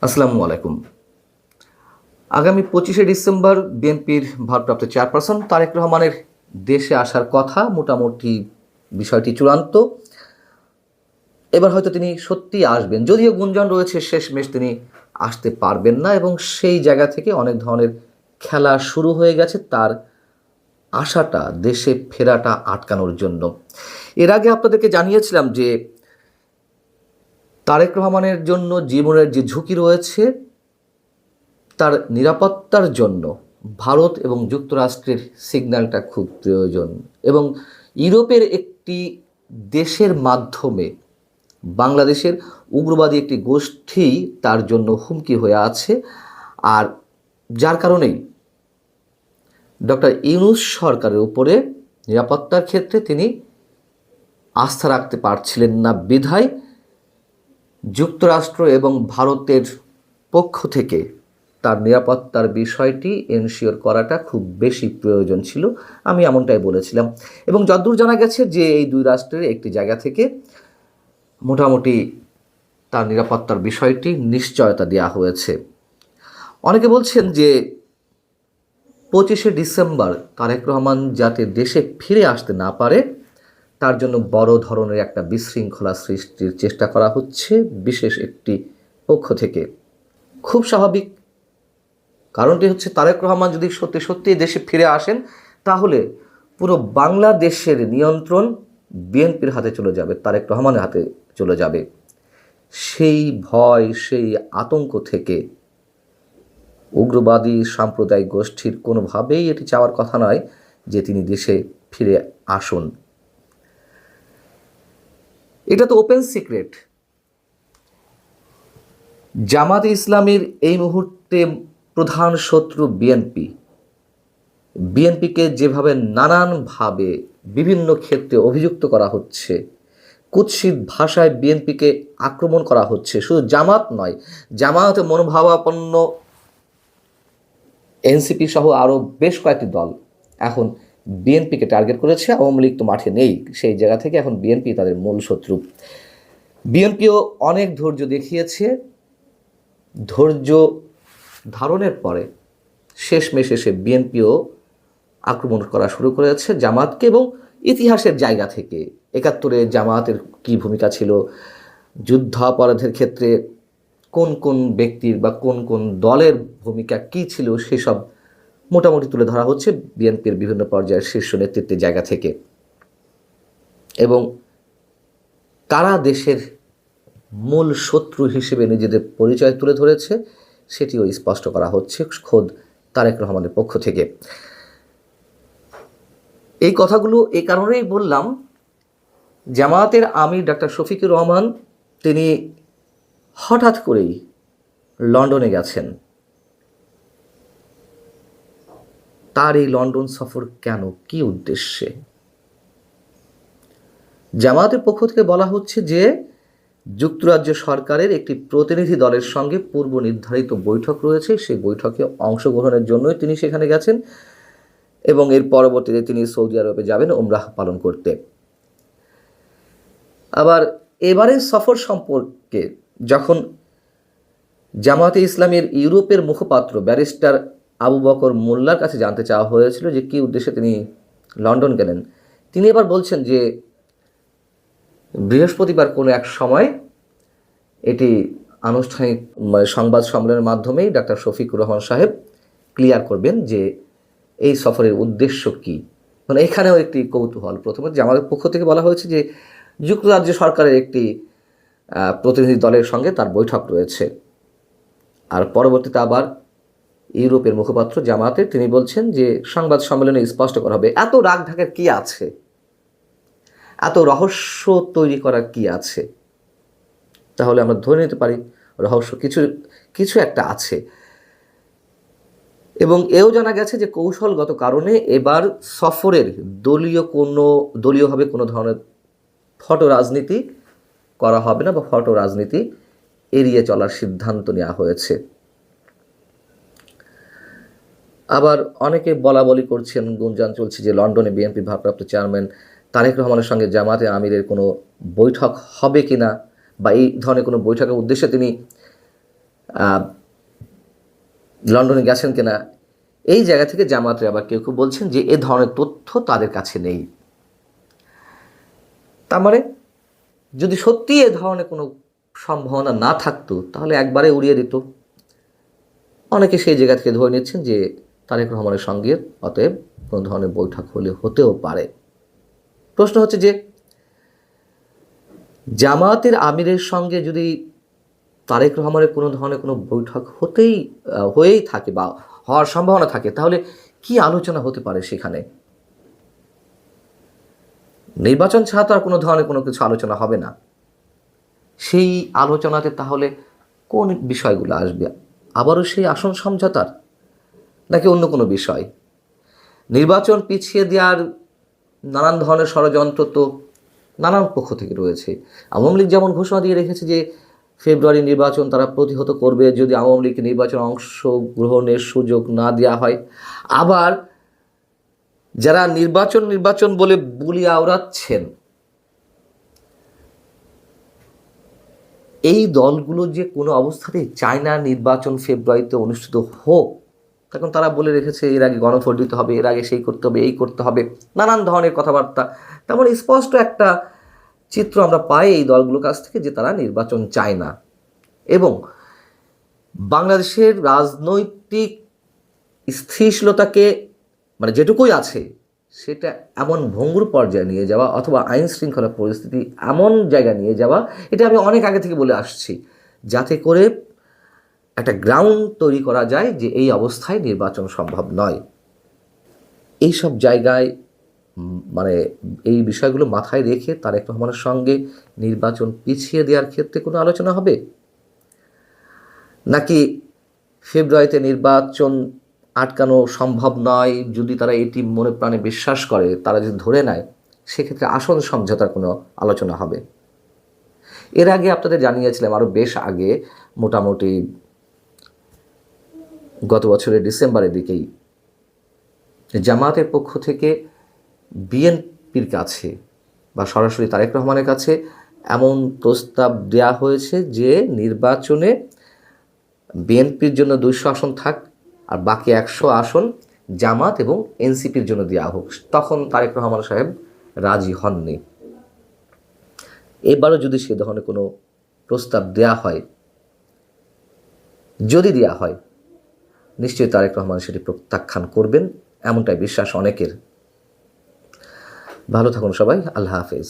আসসালামু আলাইকুম। আগামী 25শে ডিসেম্বর বিএনপির ভারপ্রাপ্ত চেয়ারপারসন তারেক রহমানের দেশে আসার কথা, মোটামুটি বিষয়টি চূড়ান্ত। এবার হয়তো তিনি সত্যিই আসবেন, যদিও গুঞ্জন রয়েছে শেষমেশ তিনি আসতে পারবেন না, এবং সেই জায়গা থেকে অনেক ধরনের খেলা শুরু হয়ে গেছে তার আশাটা, দেশে ফেরাটা আটকানোর জন্য। এর আগে আপনাদেরকে জানিয়েছিলাম যে তারেক রহমানের জন্য জীবনের যে ঝুঁকি রয়েছে, তার নিরাপত্তার জন্য ভারত এবং যুক্তরাষ্ট্রের সিগন্যালটা খুব প্রয়োজন, এবং ইউরোপের একটি দেশের মাধ্যমে বাংলাদেশের উগ্রবাদী একটি গোষ্ঠী তার জন্য হুমকি হয়ে আছে। আর যার কারণেই ডক্টর ইউনূস সরকারের উপরে নিরাপত্তার ক্ষেত্রে তিনি আস্থা রাখতে পারছিলেন না, বিধায় যুক্তরাষ্ট্র এবং ভারতের পক্ষ থেকে তার নিরাপত্তার বিষয়টি এনশিওর করাটা খুব বেশি প্রয়োজন ছিল। আমি এমনটাই বলেছিলাম, এবং যতদূর জানা গেছে যে এই দুই রাষ্ট্রের একটি জায়গা থেকে মোটামুটি তার নিরাপত্তার বিষয়টি নিশ্চয়তা দেওয়া হয়েছে। অনেকে বলছেন যে 25শে ডিসেম্বর তারেক রহমান যাতে দেশে ফিরে আসতে না পারে, তার জন্য বড় ধরনের একটা বিশৃঙ্খলা সৃষ্টির চেষ্টা করা হচ্ছে বিশেষ একটি পক্ষ থেকে। খুব স্বাভাবিক, কারণটি হচ্ছে তারেক রহমান যদি সত্যি সত্যি দেশে ফিরে আসেন, তাহলে পুরো বাংলাদেশের নিয়ন্ত্রণ বিএনপির হাতে চলে যাবে, তারেক রহমানের হাতে চলে যাবে। সেই ভয়, সেই আতঙ্ক থেকে উগ্রবাদী সাম্প্রদায়িক গোষ্ঠীর কোনোভাবেই এটি চাওয়ার কথা নয় যে তিনি দেশে ফিরে আসুন। এটা তো ওপেন সিক্রেট। জামাতে ইসলামীর এই মুহূর্তে প্রধান শত্রু বিএনপি। বিএনপিকে যেভাবে নানানভাবে বিভিন্ন ক্ষেত্রে অভিযুক্ত করা হচ্ছে, কুৎসিত ভাষায় বিএনপিকে আক্রমণ করা হচ্ছে, শুধু জামাত নয়, জামায়াতে মনোভাবাপন্ন এনসিপি সহ আরও বেশ কয়েকটি দল এখন বিএনপিকে টার্গেট করেছে। আওয়ামী লীগ তো মাঠে নেই, সেই জায়গা থেকে এখন বিএনপি তাদের মূল শত্রু। বিএনপিও অনেক ধৈর্য দেখিয়েছে, ধৈর্য ধারণের পরে শেষমেশ এসে বিএনপিও আক্রমণ করা শুরু করেছে জামাতকে, এবং ইতিহাসের জায়গা থেকে 71-এ জামাতের কী ভূমিকা ছিল, যুদ্ধাপরাধের ক্ষেত্রে কোন কোন ব্যক্তির বা কোন কোন দলের ভূমিকা কী ছিল, সেসব মোটামুটি তুলে ধরা হচ্ছে বিএনপির বিভিন্ন পর্যায়ের শীর্ষ নেতৃত্বের জায়গা থেকে, এবং কারা দেশের মূল শত্রু হিসেবে নিজেদের পরিচয় তুলে ধরেছে সেটিও স্পষ্ট করা হচ্ছে খোদ তারেক রহমানের পক্ষ থেকে। এই কথাগুলো এই কারণেই বললাম, জামায়াতের আমির ডাক্তার শফিকুর রহমান তিনি হঠাৎ করেই লন্ডনে গেছেন। তার এই লন্ডন সফর কেন, কী উদ্দেশ্যে? জামায়াতের পক্ষ থেকে বলা হচ্ছে যে যুক্তরাজ্য সরকারের একটি প্রতিনিধি দলের সঙ্গে পূর্ব নির্ধারিত বৈঠক রয়েছে, সেই বৈঠকে অংশগ্রহণের জন্যই তিনি সেখানে গেছেন, এবং এর পরবর্তীতে তিনি সৌদি আরবে যাবেন উমরাহ পালন করতে। আবার এবারের সফর সম্পর্কে যখন জামায়াতে ইসলামীর ইউরোপের মুখপাত্র ব্যারিস্টার আবু বকর মোল্লার কাছে জানতে চাওয়া হয়েছিল যে কী উদ্দেশ্যে তিনি লন্ডন গেলেন, তিনি এবার বলছেন যে বৃহস্পতিবার কোনো এক সময় এটি আনুষ্ঠানিক সংবাদ সম্মেলনের মাধ্যমেই ডাক্তার শফিকুর রহমান সাহেব ক্লিয়ার করবেন যে এই সফরের উদ্দেশ্য কী। মানে এখানেও একটি কৌতূহল। প্রথমে যে আমাদের পক্ষ থেকে বলা হয়েছে যে যুক্তরাজ্য সরকারের একটি প্রতিনিধি দলের সঙ্গে তার বৈঠক রয়েছে, আর পরবর্তীতে আবার ইউরোপের মুখপাত্র জামায়াতের তিনি বলছেন যে সংবাদ সম্মেলনে স্পষ্ট করা হবে। এত রাগ ঢাকার কী আছে, এত রহস্য তৈরি করার কী আছে? তাহলে আমরা ধরে নিতে পারি রহস্য কিছু একটা আছে, এবং এও জানা গেছে যে কৌশলগত কারণে এবার সফরের দলীয়ভাবে কোনো ধরনের ফটো রাজনীতি করা হবে না, বা ফটো রাজনীতি এড়িয়ে চলার সিদ্ধান্ত নেওয়া হয়েছে। আবার অনেকে বলাবলি করছেন, গুঞ্জন চলছে যে লন্ডনে বিএনপি ভারপ্রাপ্ত চেয়ারম্যান তারেক রহমানের সঙ্গে জামাতে আমিরের কোনো বৈঠক হবে কিনা, বা এই ধরনের কোনো বৈঠকের উদ্দেশ্যে তিনি লন্ডনে গেছেন কিনা, এই জায়গা থেকে জামায়াতের আবার কেউ কেউ বলছেন যে এ ধরনের তথ্য তাদের কাছে নেই। তার মানে যদি সত্যি এ ধরনের কোনো সম্ভাবনা না থাকতো তাহলে একবারে উড়িয়ে দিত। অনেকে সেই জায়গা থেকে ধরে নিচ্ছেন যে তারেক রহমানের সঙ্গে অতএব কোনো ধরনের বৈঠক হলে হতেও পারে। প্রশ্ন হচ্ছে যে জামায়াতের আমিরের সঙ্গে যদি তারেক রহমানের কোনো ধরনের কোনো বৈঠক হয়েই থাকে বা হওয়ার সম্ভাবনা থাকে, তাহলে কি আলোচনা হতে পারে সেখানে? নির্বাচন ছাড়া তো আর কোনো ধরনের কোনো কিছু আলোচনা হবে না। সেই আলোচনাতে তাহলে কোন বিষয়গুলো আসবে? আবারও সেই আসন সমঝোতার, নাকি অন্য কোনো বিষয়? নির্বাচন পিছিয়ে দেওয়ার নানান ধরনের ষড়যন্ত্র তো নানান পক্ষ থেকে রয়েছে। আওয়ামী লীগ যেমন ঘোষণা দিয়ে রেখেছে যে ফেব্রুয়ারি নির্বাচন তারা প্রতিহত করবে যদি আওয়ামী লীগকে নির্বাচনে অংশগ্রহণের সুযোগ না দেওয়া হয়। আবার যারা নির্বাচন বলে বুলি আওড়াচ্ছেন, এই দলগুলো যে কোনো অবস্থাতেই চায় না নির্বাচন ফেব্রুয়ারিতে অনুষ্ঠিত হোক। তখন তারা বলে রেখেছে এর আগে গণভোট দিতে হবে, এর আগে সেই করতে হবে, এই করতে হবে, নানান ধরনের কথাবার্তা। তেমন স্পষ্ট একটা চিত্র আমরা পাই এই দলগুলোর কাছ থেকে যে তারা নির্বাচন চায় না এবং বাংলাদেশের রাজনৈতিক স্থিতিশীলতাকে মানে যেটুকুই আছে সেটা এমন ভঙ্গুর পর্যায়ে নিয়ে যাওয়া অথবা আইন শৃঙ্খলা পরিস্থিতি এমন জায়গায় নিয়ে যাওয়া, এটা আমি অনেক আগে থেকে বলে আসছি, যাতে করে একটা গ্রাউন্ড তৈরি করা যায় যে এই অবস্থায় নির্বাচন সম্ভব নয়। এই সব জায়গায় মানে এই বিষয়গুলো মাথায় রেখে তারেক রহমানের সঙ্গে নির্বাচন পিছিয়ে দেওয়ার ক্ষেত্রে কোনো আলোচনা হবে, নাকি ফেব্রুয়ারিতে নির্বাচন আটকানো সম্ভব নয় যদি তারা এটি মনে প্রাণে বিশ্বাস করে, তারা যদি ধরে নেয়, সেক্ষেত্রে আসন সমঝোতার কোনো আলোচনা হবে? এর আগে আপনাদের জানিয়েছিলাম, আরও বেশ আগে, মোটামুটি গত বছরের ডিসেম্বরের দিকেই জামায়াতের পক্ষ থেকে বিএনপির কাছে বা সরাসরি তারেক রহমানের কাছে এমন প্রস্তাব দেওয়া হয়েছে যে নির্বাচনে বিএনপির জন্য 200 আসন থাক আর বাকি 100 আসন জামাত এবং এনসিপির জন্য দেওয়া হোক। তখন তারেক রহমান সাহেব রাজি হননি। এবারও যদি সে ধরনের কোনো প্রস্তাব দেওয়া হয়, যদি দেওয়া হয়, নিশ্চয়ই তারেক রহমান সেটি প্রত্যাখ্যান করবেন, এমনটাই বিশ্বাস অনেকের। ভালো থাকুন সবাই, আল্লাহ হাফেজ।